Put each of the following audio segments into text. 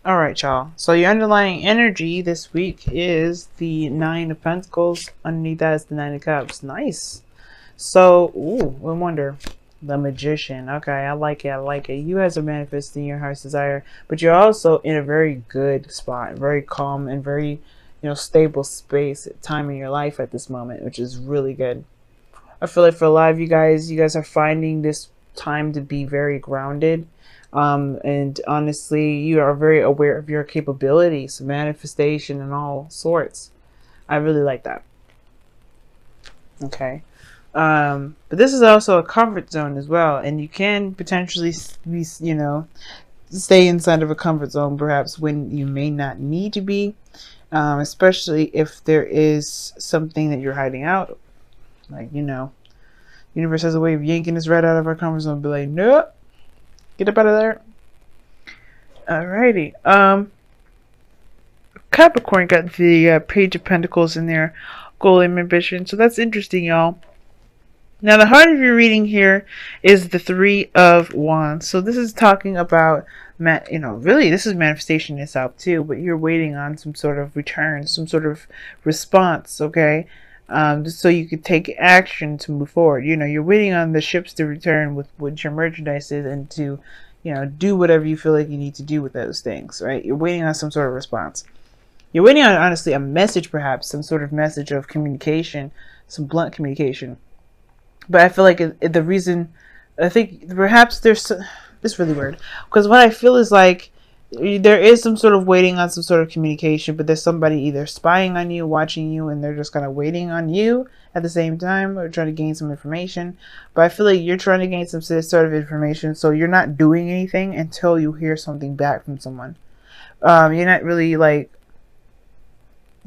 All right, y'all. So your underlying energy this week is the Nine of Pentacles. Underneath that is the Nine of Cups. Nice. So, ooh, we wonder. The Magician. Okay, I like it. I like it. You guys are manifesting your heart's desire, but you're also in a very good spot, very calm and very, stable space, time in your life at this moment, which is really good. I feel like for a lot of you guys are finding this time to be very grounded. And honestly, you are very aware of your capabilities, manifestation, and all sorts. I really like that. Okay. But this is also a comfort zone as well, and you can potentially be, stay inside of a comfort zone perhaps when you may not need to be, especially if there is something that you're hiding out, like, universe has a way of yanking us right out of our comfort zone, be like, nope, get up out of there. Alrighty. Capricorn got the Page of Pentacles in their goal and ambition, so that's interesting, y'all. Now, the heart of your reading here is the Three of Wands. So this is talking about, really, this is manifestation itself too, but you're waiting on some sort of return, some sort of response, okay? Just so you could take action to move forward. You're waiting on the ships to return with what your merchandise is and to, do whatever you feel like you need to do with those things, right? You're waiting on some sort of response. You're waiting on, honestly, a message, perhaps, some sort of message of communication, some blunt communication. But I feel like the reason, I think perhaps this is really weird, because what I feel is like there is some sort of waiting on some sort of communication, but there's somebody either spying on you, watching you, and they're just kind of waiting on you at the same time, or trying to gain some information. But I feel like you're trying to gain some sort of information, so you're not doing anything until you hear something back from someone. You're not really like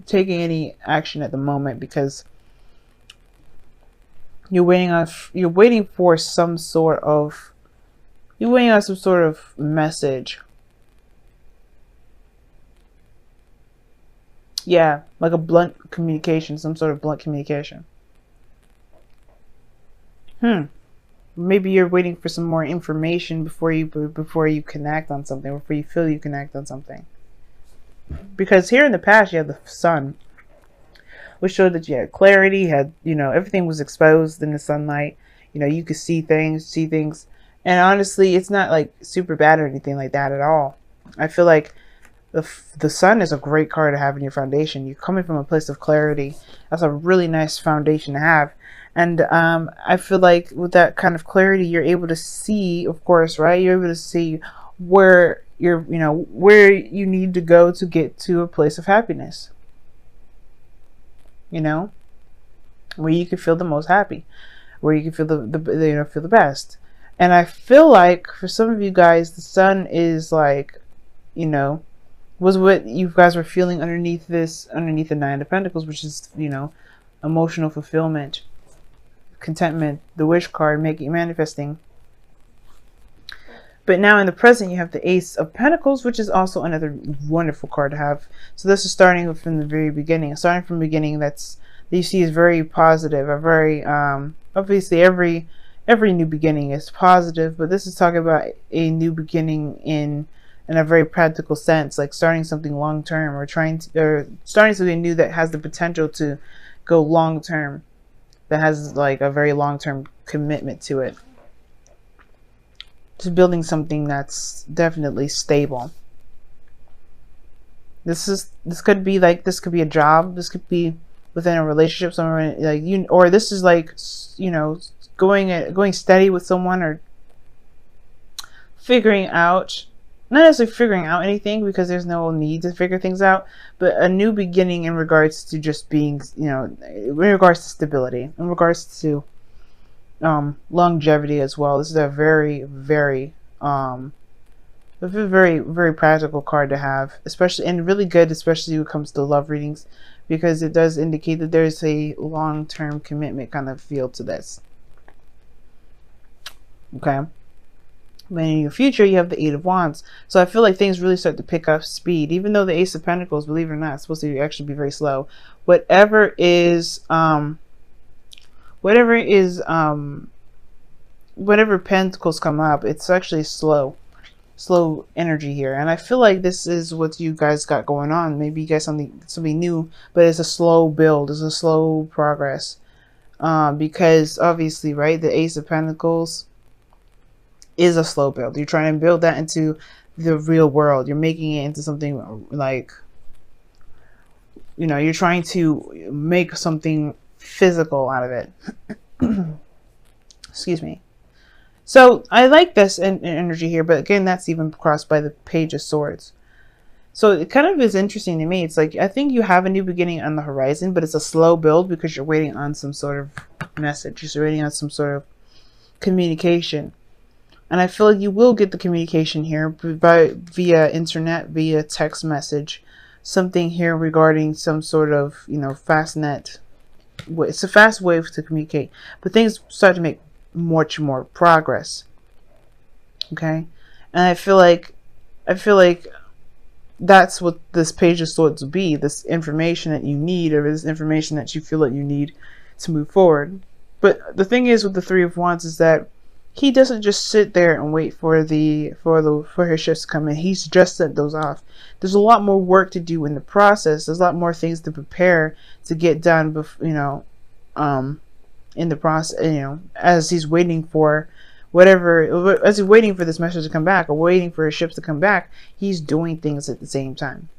taking any action at the moment because you're waiting for some sort of message. Yeah, like a blunt communication, some sort of blunt communication. Maybe you're waiting for some more information before you connect on something, before you feel you connect on something. Because here in the past you have the Sun, which showed that you had clarity, everything was exposed in the sunlight. You could see things. And honestly, it's not like super bad or anything like that at all. I feel like the Sun is a great card to have in your foundation. You're coming from a place of clarity. That's a really nice foundation to have. And I feel like with that kind of clarity, you're able to see, of course, right? You're able to see where where you need to go to get to a place of happiness. Where you can feel the most happy, where you can feel feel the best. And I feel like for some of you guys, the Sun is like, was what you guys were feeling underneath the Nine of Pentacles, which is, emotional fulfillment, contentment, the wish card, manifesting. But now in the present, you have the Ace of Pentacles, which is also another wonderful card to have. So this is starting from the very beginning. Starting from the beginning, that you see is very positive. A very obviously every new beginning is positive, but this is talking about a new beginning in a very practical sense, like starting something long term, or starting something new that has the potential to go long term, that has like a very long term commitment to it. To building something that's definitely stable. This could be a job. This could be within a relationship, somewhere like or this is like going steady with someone, or figuring out, not necessarily figuring out anything because there's no need to figure things out, but a new beginning in regards to just being, in regards to stability, in regards to longevity as well. This is a very, very very practical card to have, especially, and really good, especially when it comes to love readings, because it does indicate that there's a long-term commitment kind of feel to this. Okay. But in your future, you have the Eight of Wands. So I feel like things really start to pick up speed, even though the Ace of Pentacles, believe it or not, is supposed to actually be very slow. Whatever Pentacles come up, it's actually slow. slow energy here. And I feel like this is what you guys got going on. Maybe you guys something new, but it's a slow build, it's a slow progress. Because obviously, right, the Ace of Pentacles is a slow build. You're trying to build that into the real world. You're making it into something like, you know, you're trying to make something physical out of it. Excuse me. So I like this energy here, but again, that's even crossed by the Page of Swords. So it kind of is interesting to me. It's like, I think you have a new beginning on the horizon, but it's a slow build because you're waiting on some sort of message. You're waiting on some sort of communication. And I feel like you will get the communication here via internet, via text message, something here regarding some sort of, you know, fast net. It's a fast way to communicate, but things start to make much more progress. Okay, and I feel like that's what this Page of Swords will be, this information that you need, or this information that you feel that you need to move forward. But the thing is with the Three of Wands is that he doesn't just sit there and wait for his shifts to come in. He's just sent those off. There's a lot more work to do in the process. There's a lot more things to prepare to get done before, you know, in the process, you know, as he's waiting for whatever, as he's waiting for this message to come back, or waiting for his ships to come back, he's doing things at the same time.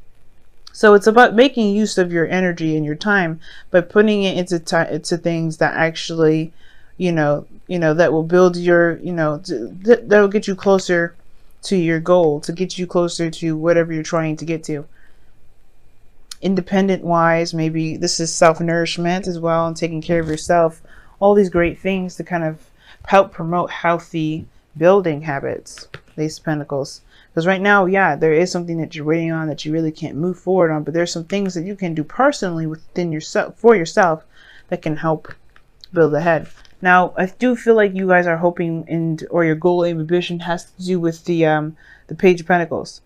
So it's about making use of your energy and your time by putting it into things that actually, you know, that will build your, you know, that will get you closer to your goal, to get you closer to whatever you're trying to get to. Independent wise, maybe this is self-nourishment as well, and taking care of yourself. All these great things to kind of help promote healthy building habits, Ace of Pentacles. Because right now, yeah, there is something that you're waiting on that you really can't move forward on, but there's some things that you can do personally within yourself, for yourself, that can help build ahead. Now, I do feel like you guys are hoping, or your goal, aim, ambition has to do with the Page of Pentacles.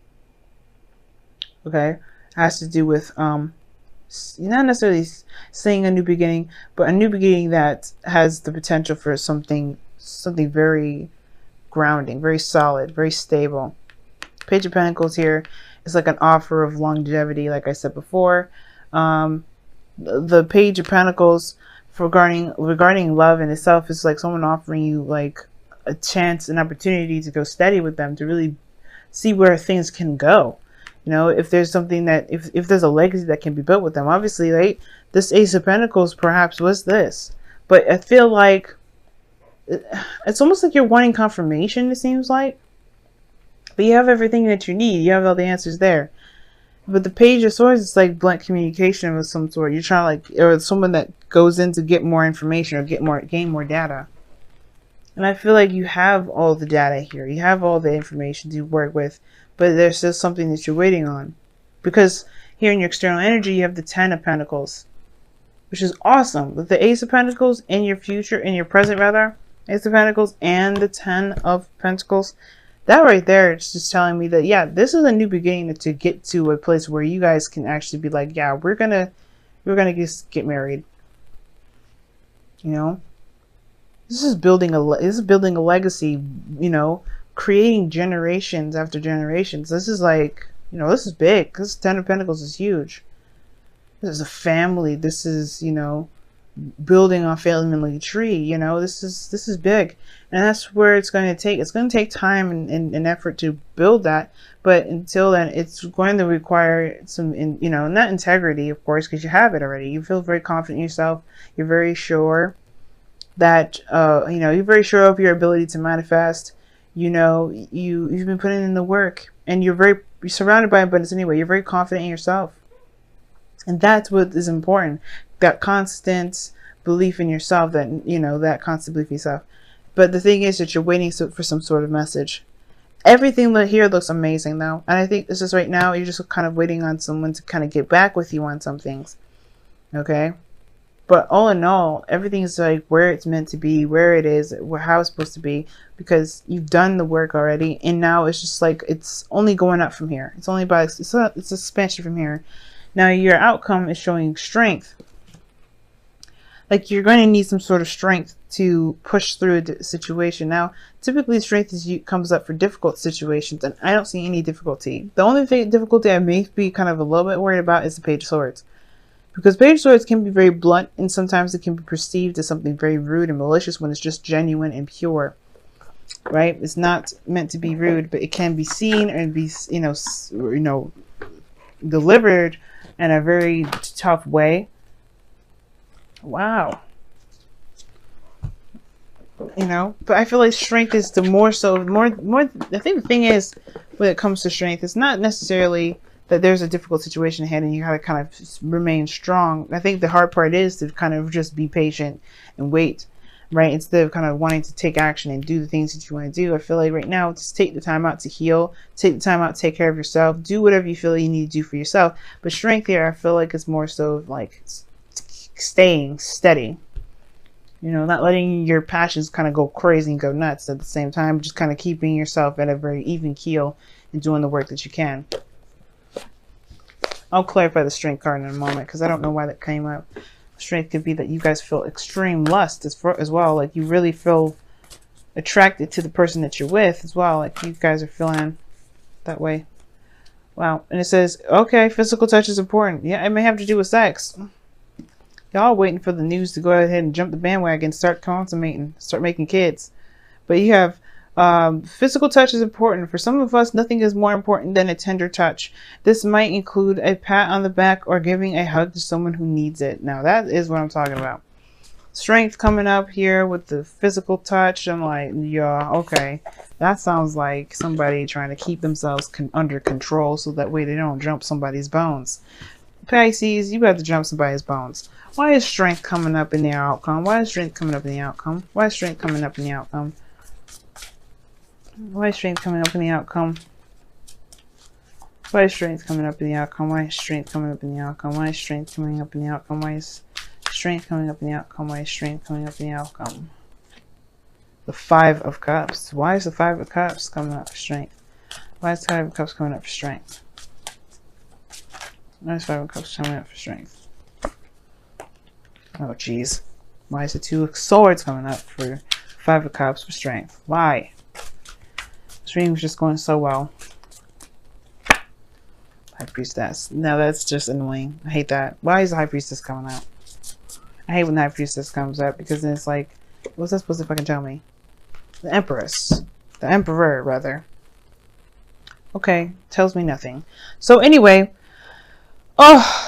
Okay, has to do with not necessarily saying a new beginning, but a new beginning that has the potential for something very grounding, very solid, very stable. Page of Pentacles here is like an offer of longevity, like I said before. The Page of Pentacles regarding love in itself is like someone offering you like a chance, an opportunity to go steady with them, to really see where things can go. You know, if there's something that, if there's a legacy that can be built with them. Obviously, right, this Ace of Pentacles perhaps was this. But I feel like it's almost like you're wanting confirmation, it seems like. But you have everything that you need. You have all the answers there. But the Page of Swords is like blunt communication of some sort. You're trying to, like, or someone that goes in to get more information or gain more data. And I feel like you have all the data here. You have all the information to work with. But there's still something that you're waiting on. Because here in your external energy, you have the Ten of Pentacles, which is awesome. With the Ace of Pentacles in your future, in your present rather, Ace of Pentacles and the Ten of Pentacles, that right there is just telling me that, yeah, this is a new beginning to get to a place where you guys can actually be like, yeah, we're gonna just get married. You know, this is building a legacy. You know, creating generations after generations. This is like, you know, this is big. This Ten of Pentacles is huge. This is a family. This is, you know, building a family tree. You know, this is big, and that's where it's going to take. It's going to take time and effort to build that. But until then, it's going to require some, you know, not integrity, of course, because you have it already. You feel very confident in yourself. You're very sure that, you know, you're very sure of your ability to manifest. You know, you've been putting in the work, and you're surrounded by abundance anyway. You're very confident in yourself, and that's what is important. That constant belief in yourself, that, you know, that constant belief in yourself. But the thing is that you're waiting for some sort of message. Everything here looks amazing though, and I think this is right now you're just kind of waiting on someone to kind of get back with you on some things. Okay, but all in all, everything is like where it's meant to be, where it is, how it's supposed to be, because you've done the work already, and now it's just like it's only going up from here. It's only by it's expansion from here. Now your outcome is showing strength. Like you're going to need some sort of strength to push through a situation. Now, typically strength comes up for difficult situations, and I don't see any difficulty. The only difficulty I may be kind of a little bit worried about is the Page of Swords. Because Page of Swords can be very blunt, and sometimes it can be perceived as something very rude and malicious when it's just genuine and pure. Right? It's not meant to be rude, but it can be seen and be, delivered in a very tough way. Wow. But I feel like strength is the more. I think the thing is, when it comes to strength, it's not necessarily that there's a difficult situation ahead and you gotta kind of remain strong. I think the hard part is to kind of just be patient and wait, right? Instead of kind of wanting to take action and do the things that you want to do. I feel like right now, just take the time out to heal, take the time out to take care of yourself, do whatever you feel you need to do for yourself. But strength here, I feel like it's more so like staying steady. Not letting your passions kind of go crazy and go nuts at the same time, just kind of keeping yourself at a very even keel and doing the work that you can. I'll clarify the strength card in a moment because I don't know why that came up. Strength could be that you guys feel extreme lust as well. Like you really feel attracted to the person that you're with as well. Like you guys are feeling that way. Wow. And it says, okay, physical touch is important. Yeah, it may have to do with sex. Y'all waiting for the news to go ahead and jump the bandwagon, start consummating, start making kids. But you have physical touch is important. For some of us, nothing is more important than a tender touch. This might include a pat on the back or giving a hug to someone who needs it. Now, that is what I'm talking about. Strength coming up here with the physical touch. I'm like, yeah, okay. That sounds like somebody trying to keep themselves under control so that way they don't jump somebody's bones. Pisces, you have to jump somebody's bones. Why is strength coming up in the outcome? Why is strength coming up in the outcome? Why is strength coming up in the outcome? Why is strength coming up in the outcome? Why is strength coming up in the outcome? Why is strength coming up in the outcome? Why is strength coming up in the outcome? Why is strength coming up in the outcome? Why is strength coming up in the outcome? The Five of Cups. Why is the Five of Cups coming up for strength? Why is the Five of Cups coming up for strength? Why is the Five of Cups coming up for strength? Oh, jeez. Why is the Two of Swords coming up for Five of Cups for strength? Why? This reading was just going so well. High Priestess. No, that's just annoying. I hate that. Why is the High Priestess coming out? I hate when the High Priestess comes up because then it's like, what's that supposed to fucking tell me? The Empress. The Emperor, rather. Okay, tells me nothing. So anyway,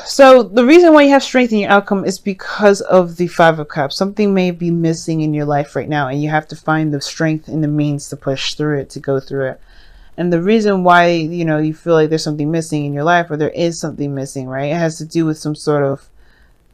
so the reason why you have strength in your outcome is because of the Five of Cups. Something may be missing in your life right now, and you have to find the strength and the means to push through it, to go through it. And the reason why, you feel like there's something missing in your life, or there is something missing, right? It has to do with some sort of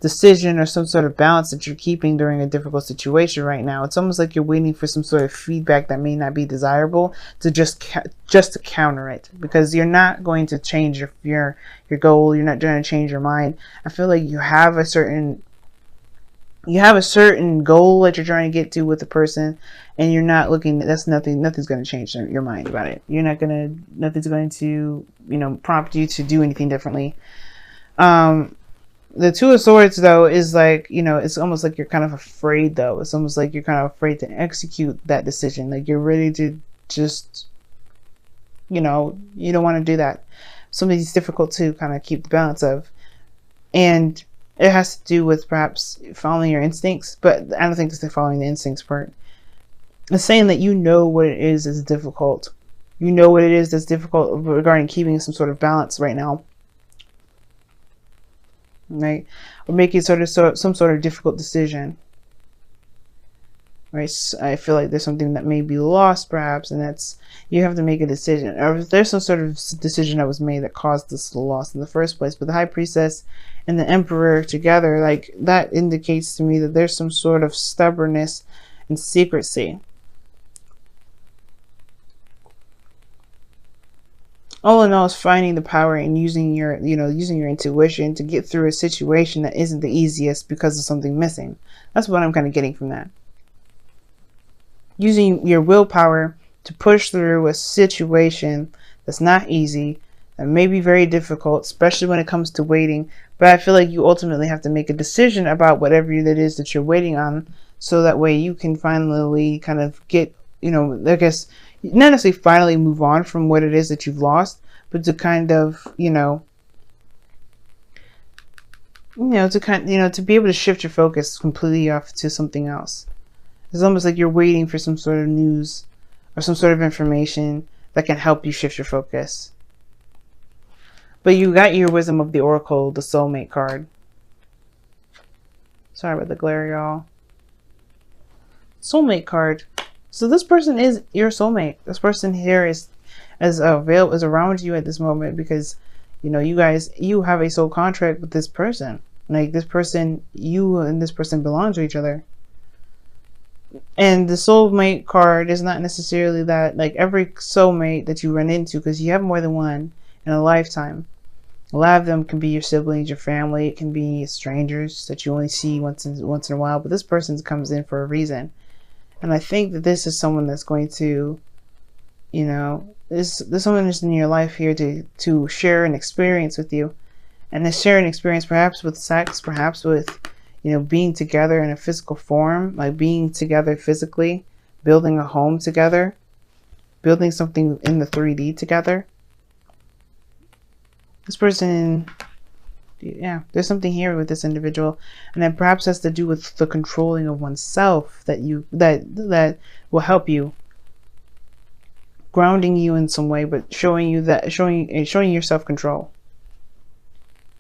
decision or some sort of balance that you're keeping during a difficult situation right now. It's almost like you're waiting for some sort of feedback that may not be desirable to just to counter it, because you're not going to change your goal. You're not going to change your mind. I feel like you have a certain goal that you're trying to get to with the person, and you're not looking. Nothing's going to change your mind about it. Nothing's going to prompt you to do anything differently. The Two of Swords, though, is like, it's almost like you're kind of afraid, though. It's almost like you're kind of afraid to execute that decision. Like you're ready to just, you don't want to do that. Something's difficult to kind of keep the balance of. And it has to do with perhaps following your instincts, but I don't think it's the following the instincts part. It's saying that what it is that's difficult. You know what it is that's difficult regarding keeping some sort of balance right now. Right, or making some sort of difficult decision, right? I feel like there's something that may be lost perhaps, and that's you have to make a decision, or if there's some sort of decision that was made that caused this loss in the first place. But the High Priestess and the Emperor together, like that indicates to me that there's some sort of stubbornness and secrecy. All in all, is finding the power and using your intuition to get through a situation that isn't the easiest because of something missing. That's what I'm kind of getting from that. Using your willpower to push through a situation that's not easy, that may be very difficult, especially when it comes to waiting. But I feel like you ultimately have to make a decision about whatever it is that you're waiting on so that way you can finally kind of get, you know, I guess not necessarily finally move on from what it is that you've lost, but to kind of, to be able to shift your focus completely off to something else. It's almost like you're waiting for some sort of news or some sort of information that can help you shift your focus. But you got your Wisdom of the Oracle, the Soulmate card. Sorry about the glare, y'all. Soulmate card. So this person is your soulmate. This person here is around you at this moment because, you have a soul contract with this person. Like this person, you and this person belong to each other. And the soulmate card is not necessarily that, like every soulmate that you run into, because you have more than one in a lifetime. A lot of them can be your siblings, your family. It can be strangers that you only see once in a while. But this person comes in for a reason. And I think that this is someone that's going to, this someone is in your life here to share an experience with you. And to share an experience perhaps with sex, perhaps with, being together in a physical form, like being together physically, building a home together, building something in the 3D together. This person, there's something here with this individual, and that perhaps has to do with the controlling of oneself that will help you, grounding you in some way, but showing you your self-control.